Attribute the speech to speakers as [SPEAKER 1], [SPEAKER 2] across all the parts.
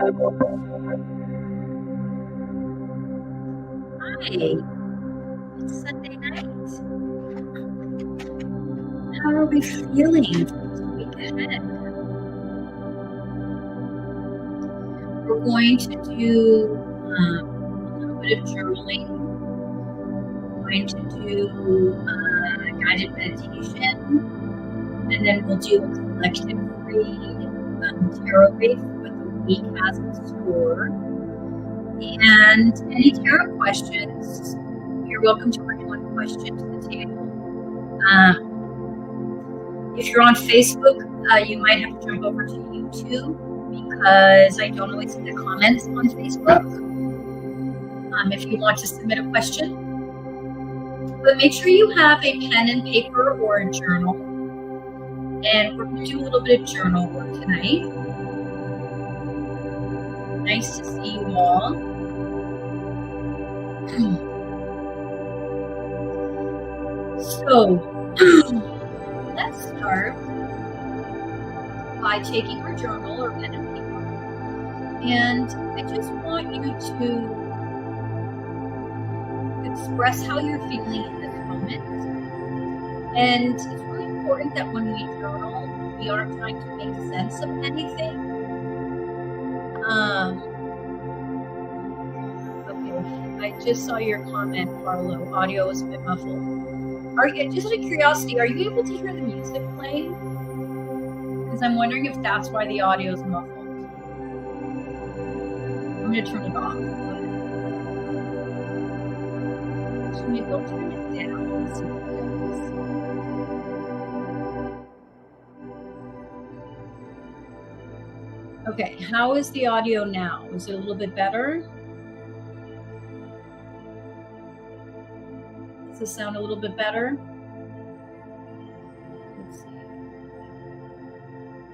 [SPEAKER 1] Hi, it's Sunday night. How are we feeling for this week ahead? We're going to do a little bit of journaling. We're going to do guided meditation, and then we'll do a collective read, tarot read for what the week has in store. And any tarot questions, you're welcome to bring one question to the table. If you're on Facebook, you might have to jump over to YouTube because I don't always see the comments on Facebook. If you want to submit a question, but make sure you have a pen and paper or a journal. And we're going to do a little bit of journal work tonight. Nice to see you all. So, let's start by taking your journal or pen and paper. And I just want you to express how you're feeling in this moment. And it's really important that when we journal, we aren't trying to make sense of anything. Okay, I just saw your comment, Carlo. Audio is a bit muffled. Just out of curiosity, are you able to hear the music playing? Because I'm wondering if that's why the audio is muffled. I'm going to turn it off. So maybe I'll turn it down and see what it does. Okay, how is the audio now? Is it a little bit better? Does this sound a little bit better? Let's see.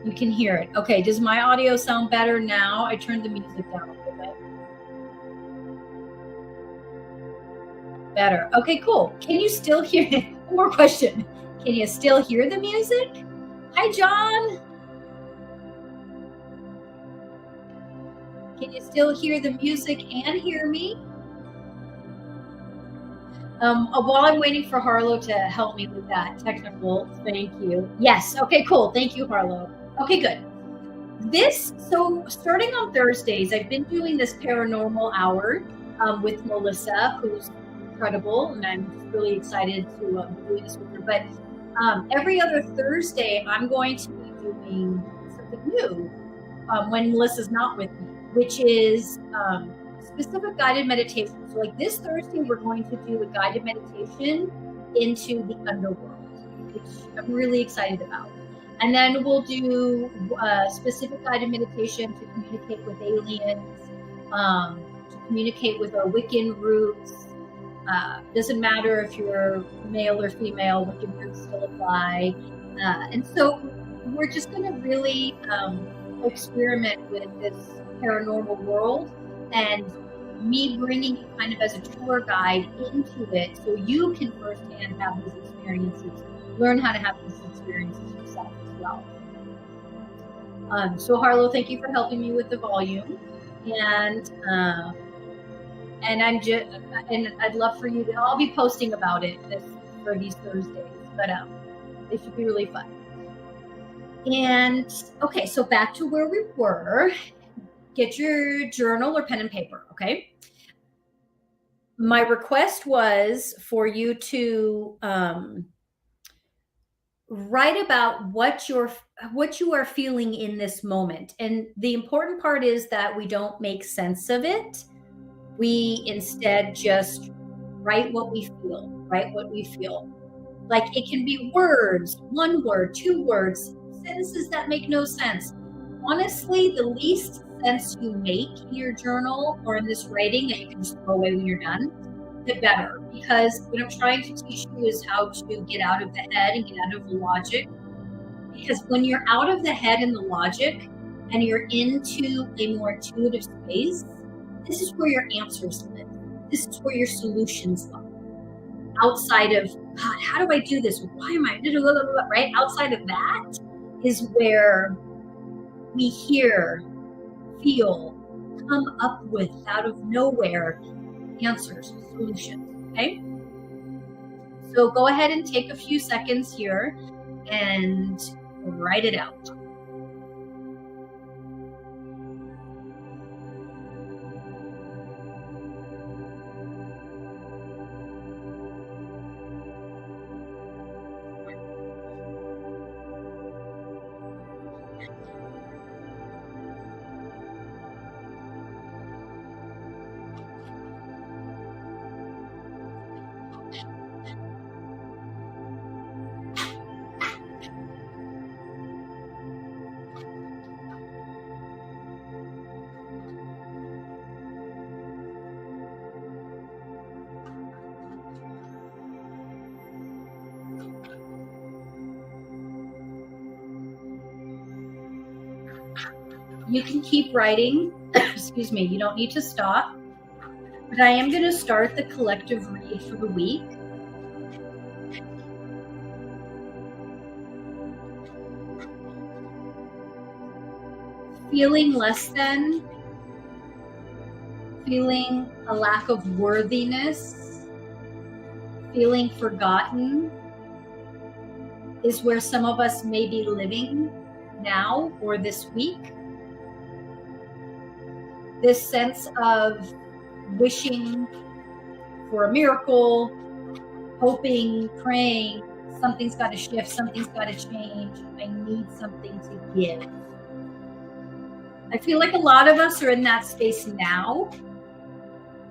[SPEAKER 1] You can hear it. Okay, does my audio sound better now? I turned the music down a little bit. Better. Okay, cool. Can you still hear it? One more question. Can you still hear the music? Hi, John. Can you still hear the music and hear me? While I'm waiting for Harlow to help me with that technical, thank you. Yes. Okay, cool. Thank you, Harlow. Okay, good. So starting on Thursdays, I've been doing this paranormal hour with Melissa, who's incredible, and I'm just really excited to be doing this with her. But every other Thursday, I'm going to be doing something new when Melissa's not with me, which is specific guided meditation. So like this Thursday, we're going to do a guided meditation into the underworld, which I'm really excited about. And then we'll do specific guided meditation to communicate with aliens, to communicate with our Wiccan roots. Doesn't matter if you're male or female, Wiccan roots still apply. And so we're just going to really experiment with this paranormal world, and me bringing you kind of as a tour guide into it so you can firsthand have these experiences, learn how to have these experiences yourself as well. So Harlow, thank you for helping me with the volume, and I'd love for you to. I'll be posting about it for these Thursdays, but they should be really fun. And okay, so back to where we were. Get your journal or pen and paper, okay? My request was for you to write about what you are feeling in this moment. And the important part is that we don't make sense of it. We instead just write what we feel, Like it can be words, one word, two words, sentences that make no sense. Honestly, the least sense you make in your journal or in this writing that you can just throw away when you're done, the better. Because what I'm trying to teach you is how to get out of the head and get out of the logic. Because when you're out of the head and the logic and you're into a more intuitive space, this is where your answers live. This is where your solutions lie. Outside of, God, how do I do this? Why am I, right? Outside of that is where we hear, feel, come up with out of nowhere answers, solutions. Okay? So go ahead and take a few seconds here and write it out. You can keep writing. Excuse me, you don't need to stop. But I am going to start the collective read for the week. Feeling less than, feeling a lack of worthiness, feeling forgotten is where some of us may be living now or this week. This sense of wishing for a miracle, hoping, praying, something's got to shift, something's got to change, I need something to give. I feel like a lot of us are in that space now,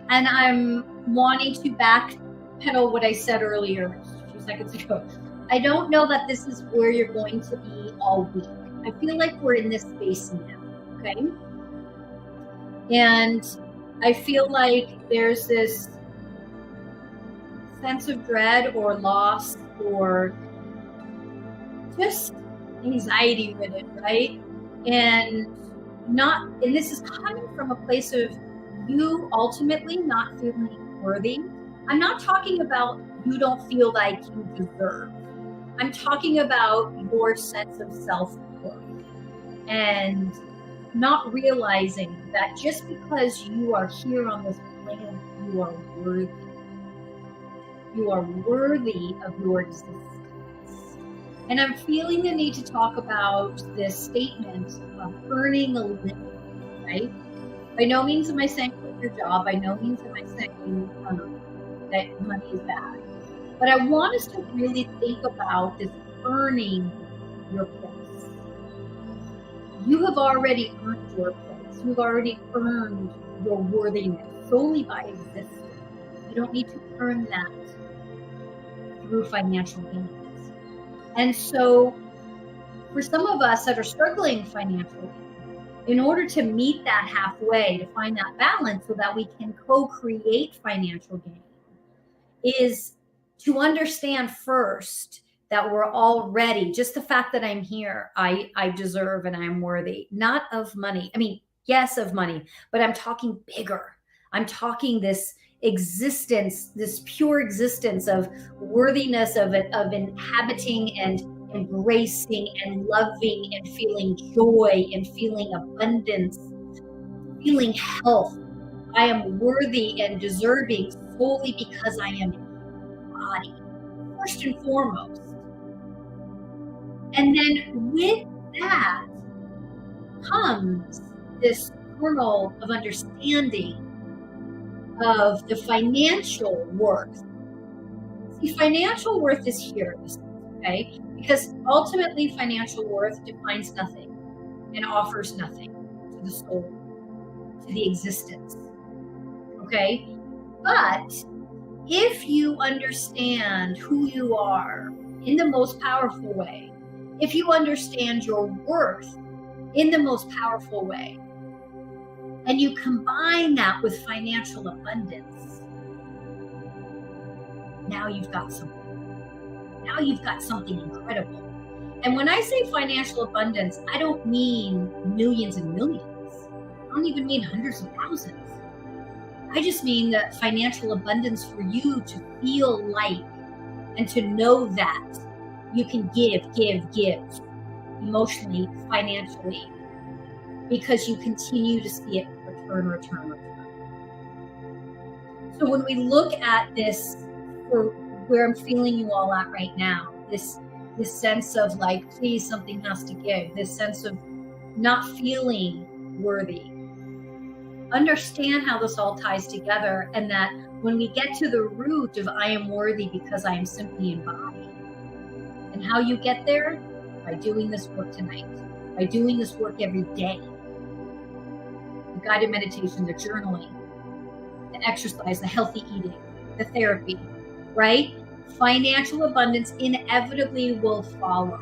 [SPEAKER 1] and I'm wanting to backpedal what I said earlier a few seconds ago. I don't know that this is where you're going to be all week. I feel like we're in this space now, okay? And I feel like there's this sense of dread or loss or just anxiety with it, right? And this is coming from a place of you ultimately not feeling worthy. I'm not talking about you don't feel like you deserve. I'm talking about your sense of self-worth and not realizing that just because you are here on this planet, you are worthy. You are worthy of your existence. And I'm feeling the need to talk about this statement of earning a living, right? By no means am I saying quit your job. By no means am I saying that money is bad. But I want us to really think about this earning your place. You have already earned your place. You've already earned your worthiness solely by existing. You don't need to earn that through financial gains. And so for some of us that are struggling financially, in order to meet that halfway, to find that balance so that we can co-create financial gain, is to understand first that we're already, just the fact that I'm here, I deserve and I'm worthy, not of money. I mean, yes, of money, but I'm talking bigger. I'm talking this existence, this pure existence of worthiness of inhabiting and embracing and loving and feeling joy and feeling abundance, feeling health. I am worthy and deserving solely because I am in my body, first and foremost. And then with that comes this kernel of understanding of the financial worth. See, financial worth is here, okay? Because ultimately financial worth defines nothing and offers nothing to the soul, to the existence, okay? But if you understand who you are in the most powerful way, if you understand your worth in the most powerful way, and you combine that with financial abundance, now you've got something. Now you've got something incredible. And when I say financial abundance, I don't mean millions and millions. I don't even mean hundreds of thousands. I just mean that financial abundance for you to feel like and to know that you can give emotionally, financially, because you continue to see it return. return. So when we look at this, for where I'm feeling you all at right now, this sense of like, please, something has to give, this sense of not feeling worthy. Understand how this all ties together, and that when we get to the root of I am worthy because I am simply embodied, and how you get there, by doing this work tonight, by doing this work every day, the guided meditation, the journaling, the exercise, the healthy eating, the therapy, right? Financial abundance inevitably will follow,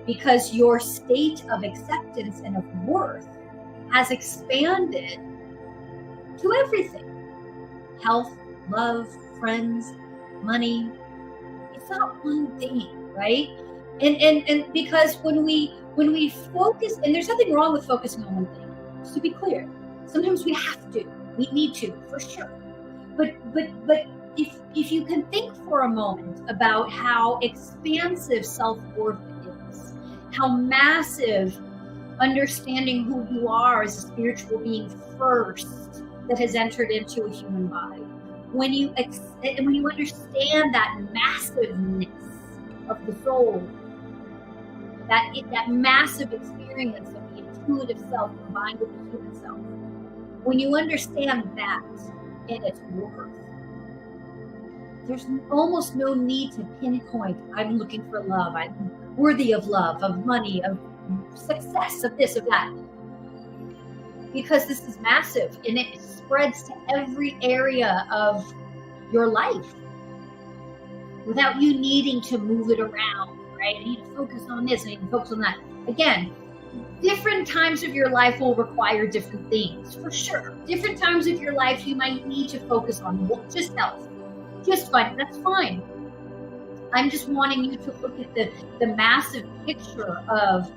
[SPEAKER 1] because your state of acceptance and of worth has expanded to everything. Health, love, friends, money. It's not one thing, right? And because when we focus, and there's nothing wrong with focusing on one thing, just to be clear. Sometimes we have to, we need to, for sure. But if you can think for a moment about how expansive self-worth is, how massive understanding who you are as a spiritual being first that has entered into a human body. When you understand that massiveness of the soul, that massive experience of the intuitive self combined with the human self, when you understand that and its worth, there's almost no need to pinpoint, I'm looking for love, I'm worthy of love, of money, of success, of this, of that, because this is massive and it spreads to every area of your life without you needing to move it around, right? I need to focus on this, I need to focus on that. Again, different times of your life will require different things, for sure. Different times of your life you might need to focus on just health, just fine, that's fine. I'm just wanting you to look at the massive picture of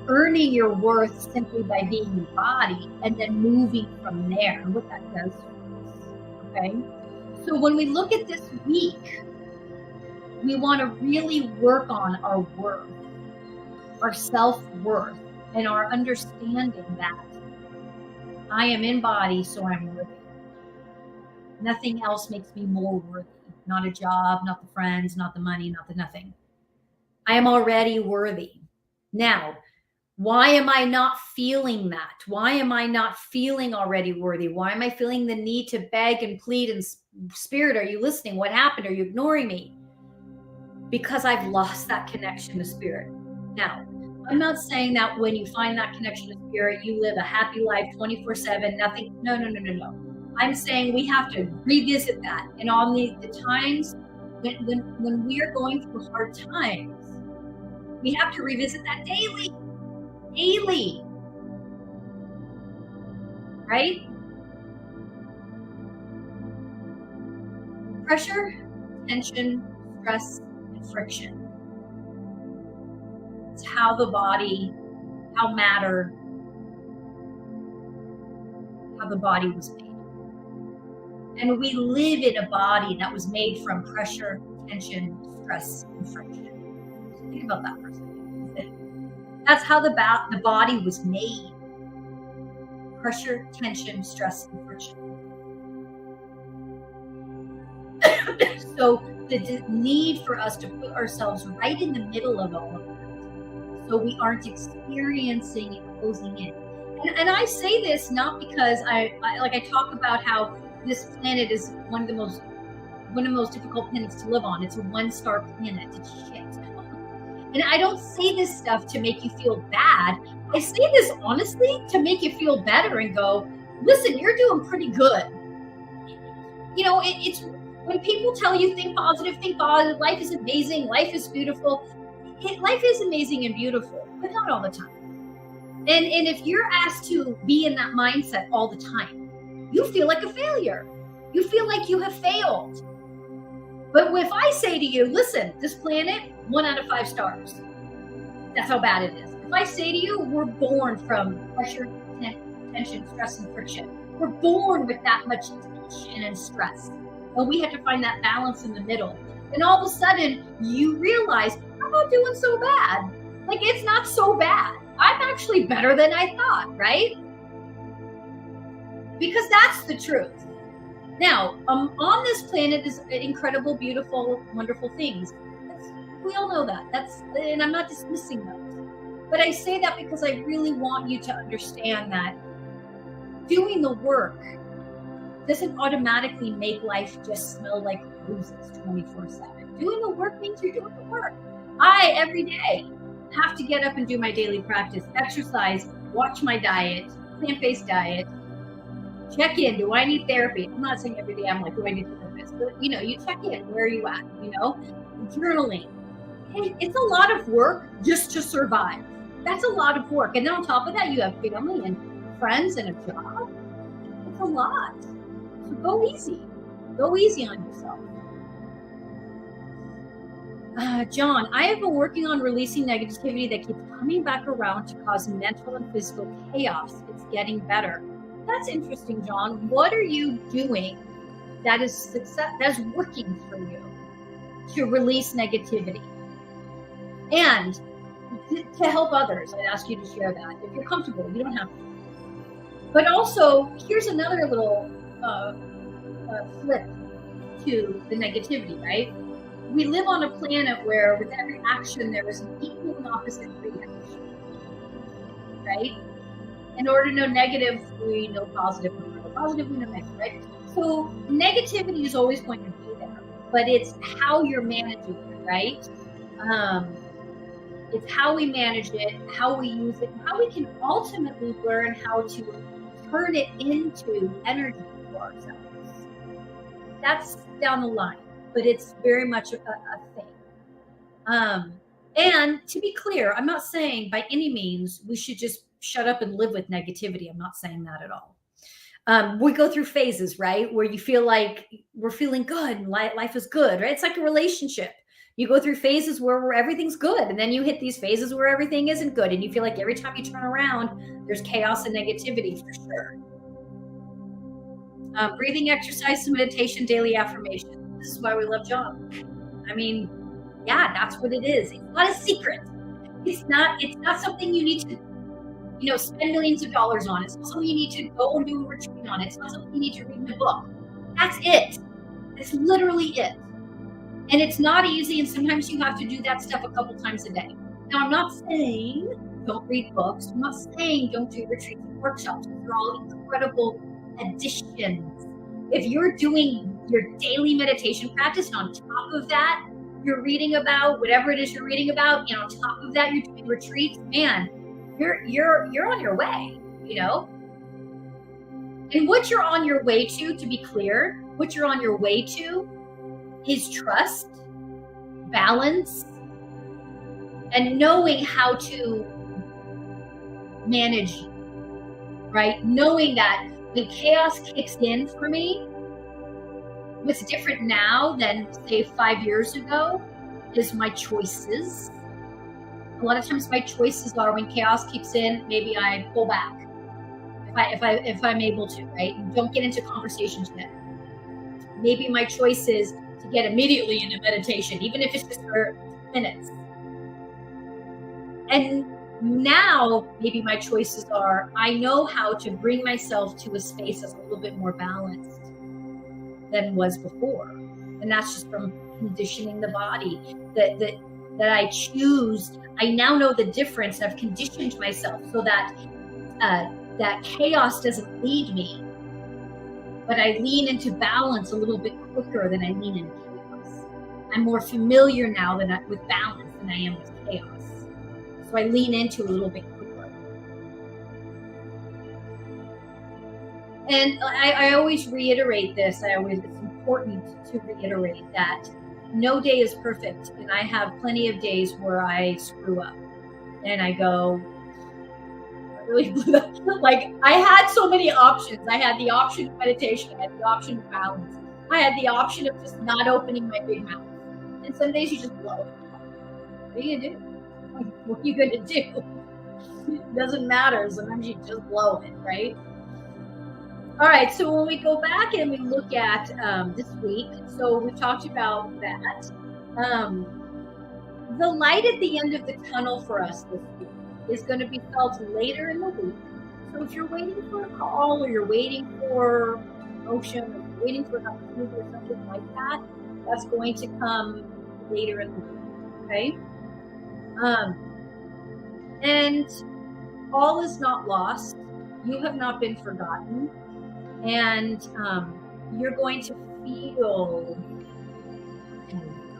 [SPEAKER 1] earning your worth simply by being embodied, and then moving from there, and what that does for us, okay? So when we look at this week, we want to really work on our worth, our self-worth, and our understanding that I am in body, so I'm worthy. Nothing else makes me more worthy. Not a job, not the friends, not the money, not the nothing. I am already worthy. Now, why am I not feeling that? Why am I not feeling already worthy? Why am I feeling the need to beg and plead? And spirit, are you listening? What happened? Are you ignoring me? Because I've lost that connection to spirit. Now, I'm not saying that when you find that connection to spirit, you live a happy life 24/7, nothing. No. I'm saying we have to revisit that. And on the times when we are going through hard times, we have to revisit that daily, right? Pressure, tension, stress, and friction. It's how the body, how the body was made. And we live in a body that was made from pressure, tension, stress, and friction. So think about that for a second. That's how the body was made. Pressure, tension, stress, and friction. So the need for us to put ourselves right in the middle of all of that, so we aren't experiencing and closing in. And I say this not because I talk about how this planet is one of the most difficult planets to live on. It's a 1-star planet. It's shit. And I don't say this stuff to make you feel bad. I say this honestly to make you feel better and go, listen, you're doing pretty good. You know, it's when people tell you think positive, life is amazing, life is beautiful. Life is amazing and beautiful, but not all the time. And if you're asked to be in that mindset all the time, you feel like a failure. You feel like you have failed. But if I say to you, listen, this planet, 1 out of 5 stars. That's how bad it is. If I say to you, we're born from pressure, tension, stress, and friction. We're born with that much tension and stress. And we have to find that balance in the middle. And all of a sudden, you realize, I'm not doing so bad. Like, it's not so bad. I'm actually better than I thought, right? because that's the truth. Now, on this planet is incredible, beautiful, wonderful things. We all know that. And I'm not dismissing those. But I say that because I really want you to understand that doing the work doesn't automatically make life just smell like roses 24/7. Doing the work means you're doing the work. I, every day, have to get up and do my daily practice, exercise, watch my diet, plant-based diet, check in. Do I need therapy? I'm not saying every day I'm like, do I need therapist? But, you check in. Where are you at? Journaling. Hey, it's a lot of work just to survive. That's a lot of work. And then on top of that, you have family and friends and a job. It's a lot. So go easy. Go easy on yourself. John, I have been working on releasing negativity that keeps coming back around to cause mental and physical chaos. It's getting better. That's interesting, John. What are you doing that is working for you to release negativity? And to help others, I'd ask you to share that. If you're comfortable, you don't have to. But also, here's another little flip to the negativity, right? We live on a planet where with every action, there is an equal and opposite reaction, right? In order to know negative, we know positive. In order to know positive, we know negative, right? So negativity is always going to be there, but it's how you're managing it, right? It's how we manage it, how we use it, and how we can ultimately learn how to turn it into energy for ourselves. That's down the line, but it's very much a thing. And to be clear, I'm not saying by any means we should just shut up and live with negativity. I'm not saying that at all. We go through phases, right? Where you feel like we're feeling good and life is good, right? It's like a relationship. You go through phases where everything's good, and then you hit these phases where everything isn't good, and you feel like every time you turn around, there's chaos and negativity for sure. Breathing exercise, meditation, daily affirmation. This is why we love John. I mean, yeah, that's what it is. It's not a secret. It's not something you need to, spend millions of dollars on. It's not something you need to go and do a retreat on. It's not something you need to read in a book. That's it. That's literally it. And it's not easy, and sometimes you have to do that stuff a couple times a day. Now, I'm not saying don't read books. I'm not saying don't do retreats and workshops. These are all incredible additions. If you're doing your daily meditation practice, and on top of that, you're reading about whatever it is you're reading about, and on top of that, you're doing retreats, man, you're on your way, And what you're on your way to be clear, what you're on your way to is trust, balance, and knowing how to manage, right? Knowing that when chaos kicks in for me, what's different now than say 5 years ago is my choices. A lot of times my choices are when chaos kicks in, maybe I pull back if I'm able to, right? And don't get into conversations yet. Maybe my choice is to get immediately into meditation, even if it's just for minutes. And now maybe my choices are, I know how to bring myself to a space that's a little bit more balanced than was before. And that's just from conditioning the body that I choose. I now know the difference. I've conditioned myself so that that chaos doesn't lead me, but I lean into balance a little bit quicker than I lean into chaos. I'm more familiar now with balance than I am with chaos. So I lean into a little bit quicker. And I always reiterate this. It's important to reiterate that no day is perfect. And I have plenty of days where I screw up and I go, really blew that. Like, I had so many options. I had the option of meditation. I had the option of balance. I had the option of just not opening my big mouth. And some days you just blow it. What are you gonna do? What are you gonna do? It doesn't matter. Sometimes you just blow it, right? All right. So when we go back and we look at this week, so we talked about that. The light at the end of the tunnel for us this week is going to be felt later in the week. So if you're waiting for a call or you're waiting for motion or waiting for an opportunity or something like that, that's going to come later in the week. Okay. And all is not lost. You have not been forgotten. And you're going to feel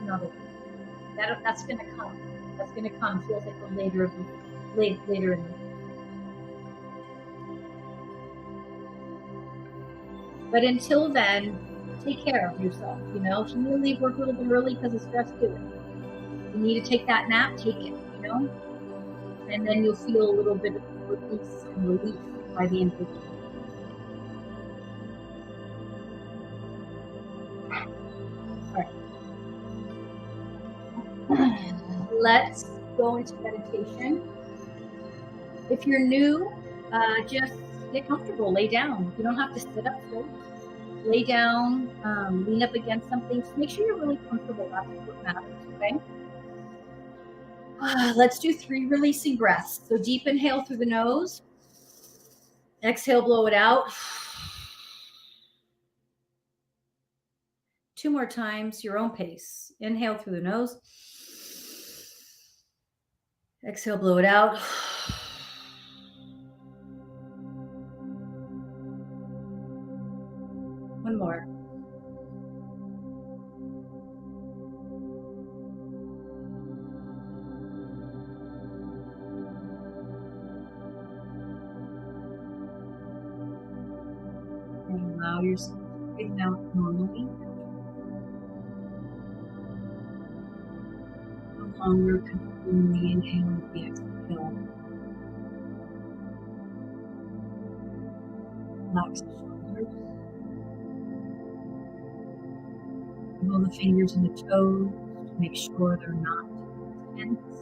[SPEAKER 1] another that's going to come. That's going to come. Feels like the later in the week. But until then, take care of yourself. You know, if you need to leave work a little bit early because of stress, do it. You need to take that nap, take it. You know, and then you'll feel a little bit of release and relief by the end of the week. All right. Let's go into meditation. If you're new, just get comfortable. Lay down. You don't have to sit up straight. Lay down, lean up against something. Just make sure you're really comfortable. That's what matters, okay? Let's do 3 releasing breaths. So deep inhale through the nose. Exhale, blow it out. 2 more times, your own pace. Inhale through the nose. Exhale, blow it out. One more. And allow yourself to breathe out normally. No longer controlling the inhale and the exhale. Relax the shoulders. Roll the fingers and the toes to make sure they're not tense.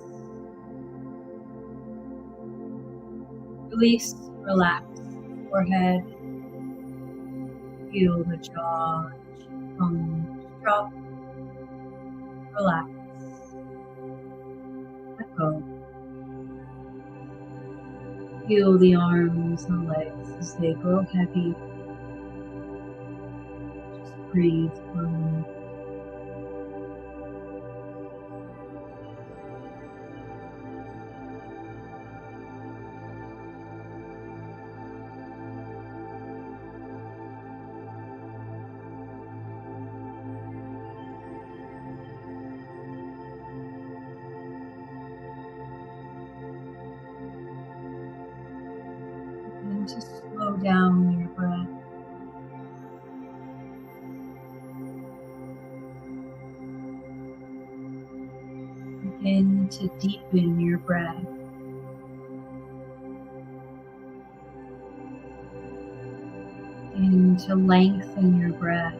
[SPEAKER 1] Release, relax, forehead. Feel the jaw, cheekbones drop. Relax. Let go. Feel the arms and legs as they grow heavy. Just breathe for a moment. And just slow down your breath. Begin to deepen your breath. Begin to lengthen your breath.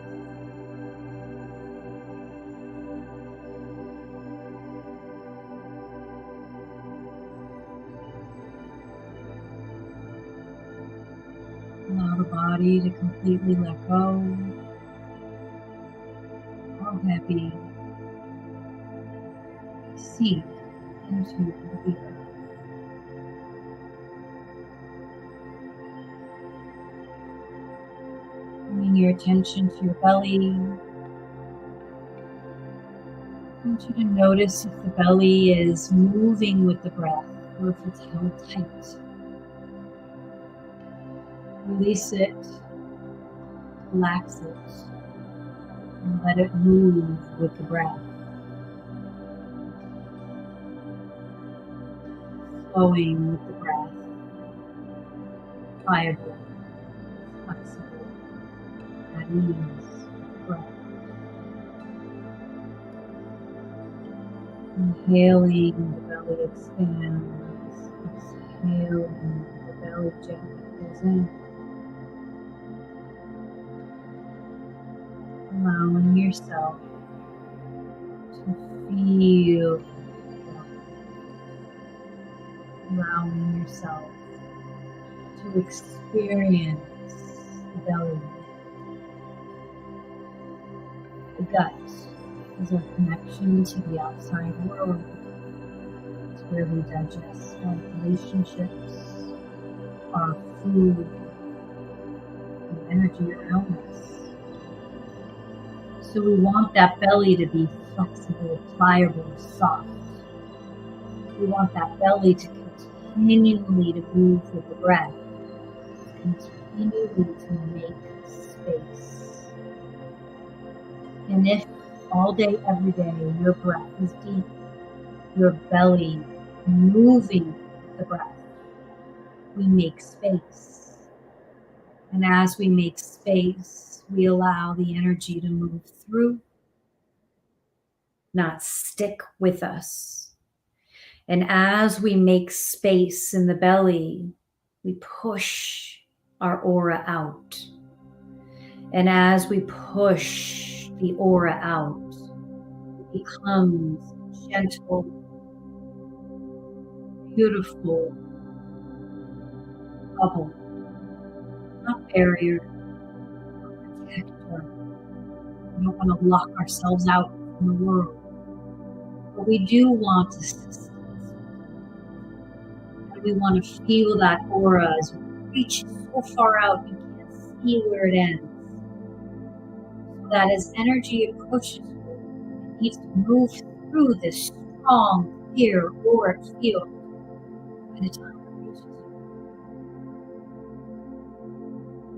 [SPEAKER 1] Allow the body to completely let go. All heavy. Sink into the earth. Bringing your attention to your belly. I want you to notice if the belly is moving with the breath or if it's held tight. Release it, relax it, and let it move with the breath. Flowing with the breath, vibrant, flexible, at ease, breath. Inhaling, the belly expands. Exhaling, the belly gently pulls in. Allowing yourself to feel, allowing yourself to experience the belly. The gut is our connection to the outside world. It's where we digest our relationships, our food, and energy around us. So we want that belly to be flexible, pliable, soft. We want that belly to continually to move with the breath, continually to make space. And if all day, every day, your breath is deep, your belly moving with the breath, we make space. And as we make space, we allow the energy to move through, not stick with us. And as we make space in the belly, we push our aura out. And as we push the aura out, it becomes gentle, beautiful bubble, not barrier, not protector. We don't want to lock ourselves out from the world, but we do want assistance. And we want to feel that aura as we reach so far out you can't see where it ends. So that as energy approaches you, it needs to move through this strong, clear auric field by the time it reaches you.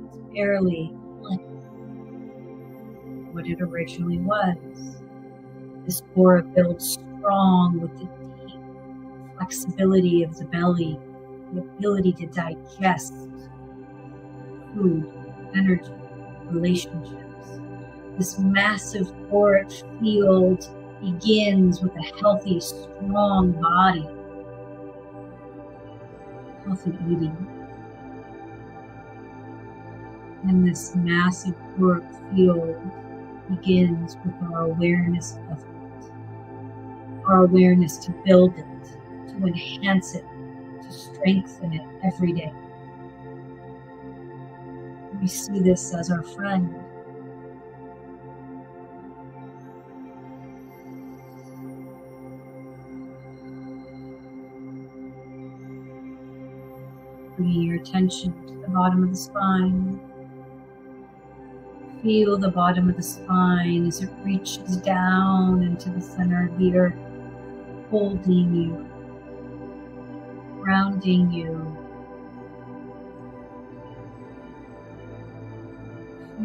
[SPEAKER 1] It's barely like what it originally was. This aura builds strong with the deep flexibility of the belly, the ability to digest food, energy, relationships. This massive auric field begins with a healthy, strong body, healthy eating. And this massive auric field begins with our awareness of it, our awareness to build it, to enhance it, to strengthen it every day. We see this as our friend. Bringing your attention to the bottom of the spine. Feel the bottom of the spine as it reaches down into the center of the earth, holding you, grounding you.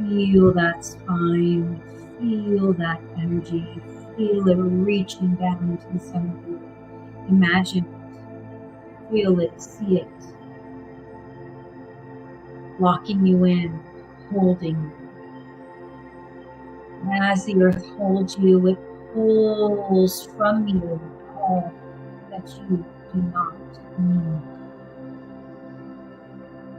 [SPEAKER 1] Feel that spine, feel that energy, feel it reaching down into the center of the earth. Imagine it, feel it, see it, locking you in, holding you. And as the earth holds you, it pulls from you all that you do not need.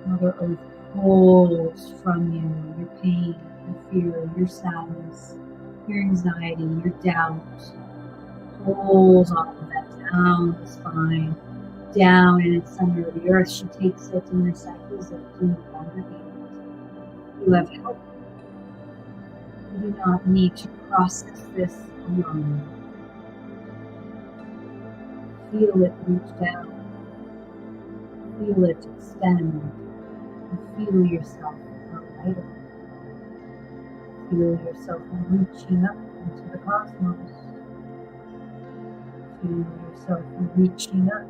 [SPEAKER 1] Mother Earth pulls from you your pain, your fear, your sadness, your anxiety, your doubt. Pulls all of that down the spine, down in its center of the earth. She takes it and recycles it. You no longer need it. You have help. You do not need to process this alone. Feel it reach down. Feel it extend. And feel yourself grow lighter. Feel yourself reaching up into the cosmos. Feel yourself reaching up,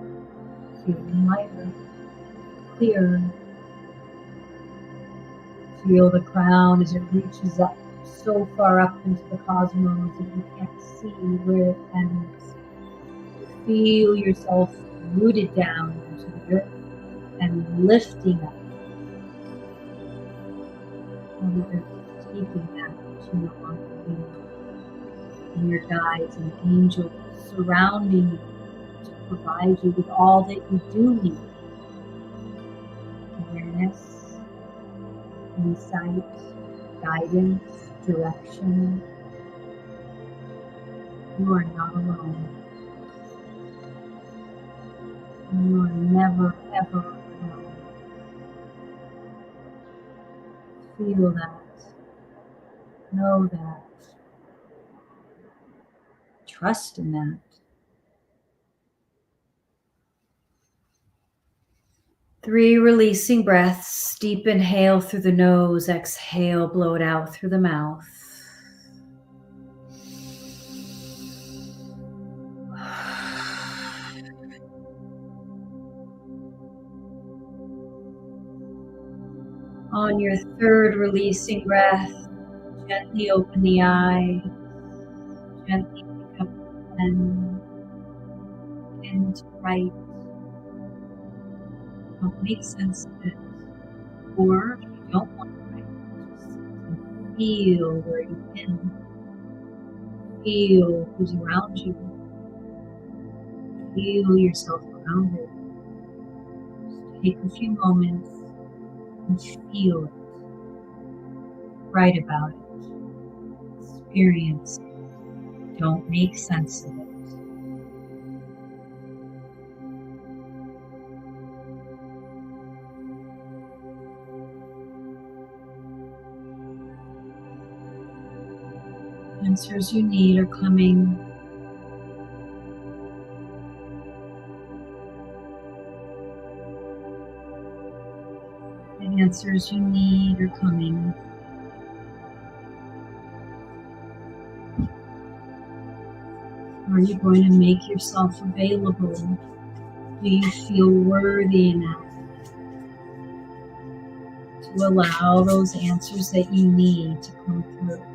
[SPEAKER 1] feeling lighter, clearer. Feel the crown as it reaches up so far up into the cosmos that you can't see where it ends. Feel yourself rooted down into the earth and lifting up. Mother Earth taking that which you no longer need. And your guides and angels surrounding you to provide you with all that you do need. Awareness, insight, guidance, direction. You are not alone. You are never, ever alone. Feel that. Know that. Trust in that. 3 releasing breaths. Deep inhale through the nose. Exhale, blow it out through the mouth. On your 3rd releasing breath, gently open the eyes. Gently pick up the pen. Begin to write. Don't make sense of it. Or if you don't want to write, just feel where you've been. Feel who's around you. Feel yourself around it. Just take a few moments and feel it. Write about it. Experience it. Don't make sense of it. Answers you need are coming. The answers you need are coming. Are you going to make yourself available? Do you feel worthy enough to allow those answers that you need to come through?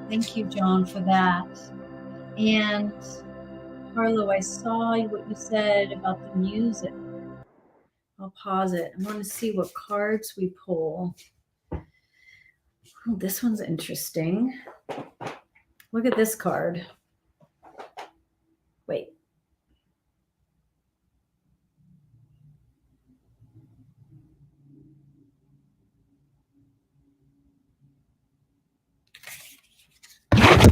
[SPEAKER 1] Thank you, John, for that. And Harlow, I saw what you said about the music. I'll pause it. I want to see what cards we pull. Oh, this one's interesting. Look at this card. Wait.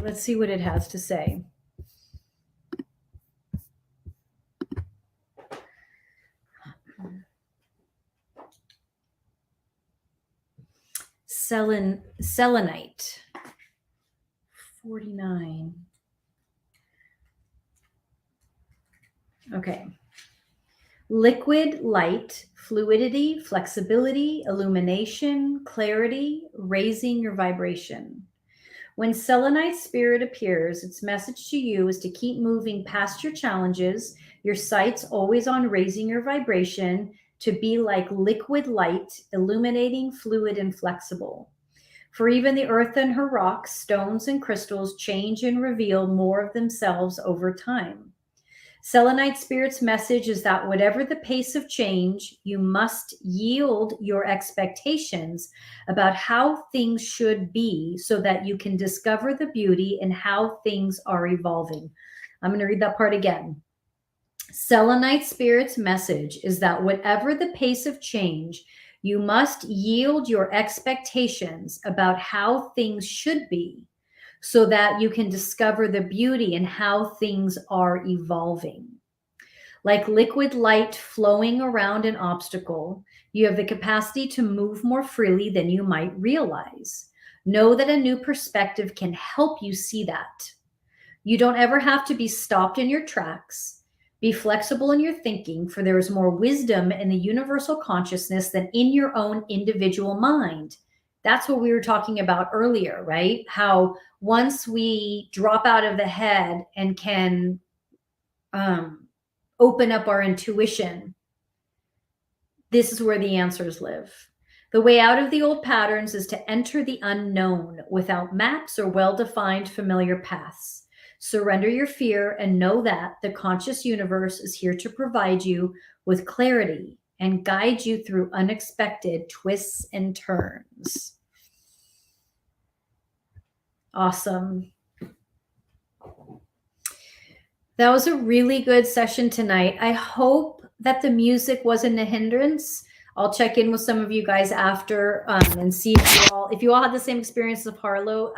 [SPEAKER 1] Let's see what it has to say. Selenite. 49. Okay. Liquid light, fluidity, flexibility, illumination, clarity, raising your vibration. When selenite spirit appears, its message to you is to keep moving past your challenges, your sight's always on raising your vibration, to be like liquid light, illuminating, fluid, and flexible. For even the earth and her rocks, stones, and crystals change and reveal more of themselves over time. Selenite Spirit's message is that whatever the pace of change, you must yield your expectations about how things should be so that you can discover the beauty in how things are evolving. I'm going to read that part again. Selenite Spirit's message is that whatever the pace of change, you must yield your expectations about how things should be so that you can discover the beauty in how things are evolving. Like liquid light flowing around an obstacle, you have the capacity to move more freely than you might realize. Know that a new perspective can help you see that. You don't ever have to be stopped in your tracks. Be flexible in your thinking, for there is more wisdom in the universal consciousness than in your own individual mind. That's what we were talking about earlier, right? How once we drop out of the head and can open up our intuition, this is where the answers live. The way out of the old patterns is to enter the unknown without maps or well-defined familiar paths. Surrender your fear and know that the conscious universe is here to provide you with clarity and guide you through unexpected twists and turns. Awesome. That was a really good session tonight. I hope that the music wasn't a hindrance. I'll check in with some of you guys after and see if you all had the same experience of Harlow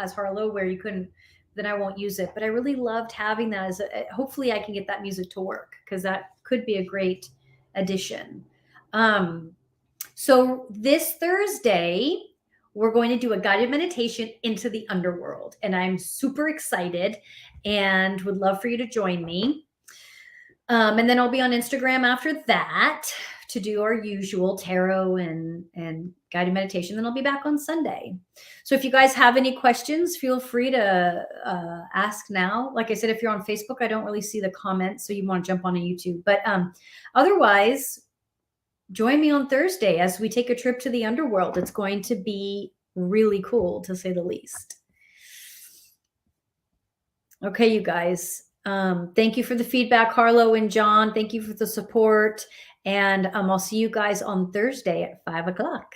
[SPEAKER 1] where you couldn't, then I won't use it. But I really loved having that as hopefully I can get that music to work, because that could be a great addition. So this Thursday, we're going to do a guided meditation into the underworld, and I'm super excited and would love for you to join me. And then I'll be on Instagram after that to do our usual tarot and guided meditation. Then I'll be back on Sunday. So if you guys have any questions, feel free to ask now. Like I said, if you're on Facebook, I don't really see the comments, so you want to jump on a YouTube. But otherwise, join me on Thursday as we take a trip to the underworld. It's going to be really cool, to say the least. Okay, you guys. Thank you for the feedback, Harlow and John. Thank you for the support. And I'll see you guys on Thursday at 5 o'clock.